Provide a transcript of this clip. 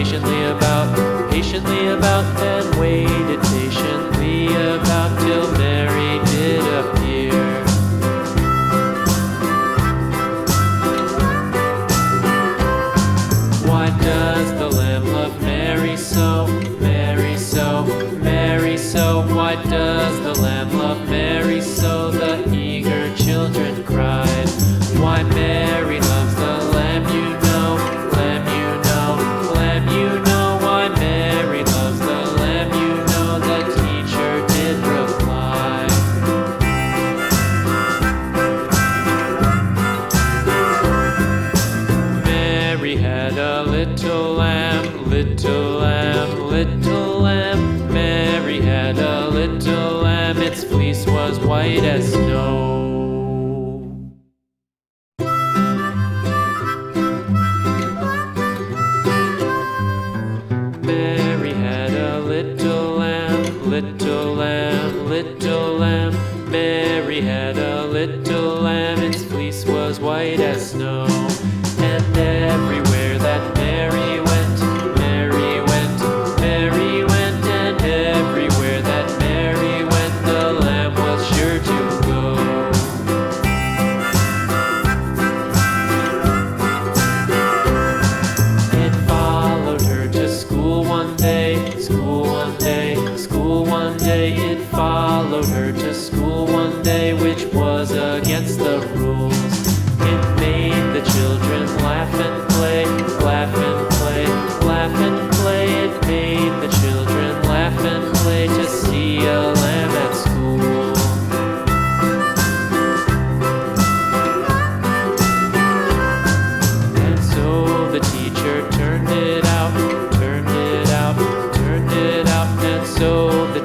patiently about, and waited patiently about till Mary did appear. Why does the lamb love Mary so, Mary so, Mary so? Why does the lamb love Mary so? The eager children cried. Why Mary loves the lamb, you know, lamb, you know, lamb, you know. Why Mary loves the lamb, you know, the teacher did reply. Mary had a little lamb, little lamb, little lamb. Mary had a little lamb, its fleece was white as snow. Mary had a little lamb, little lamb, little lamb. Mary had a little lamb, its fleece was white as snow. And everywhere that Mary went, Mary went, Mary went, and everywhere that Mary went, the lamb was sure to go. It followed her to school one day, school one day, school one day. It followed her to school one day, which was against the rules. It made the children laugh and play, laugh and play, laugh and play. It made the children laugh and play to see a lamb at school. And so the teacher turned it out, turned it out, turned it out. And so the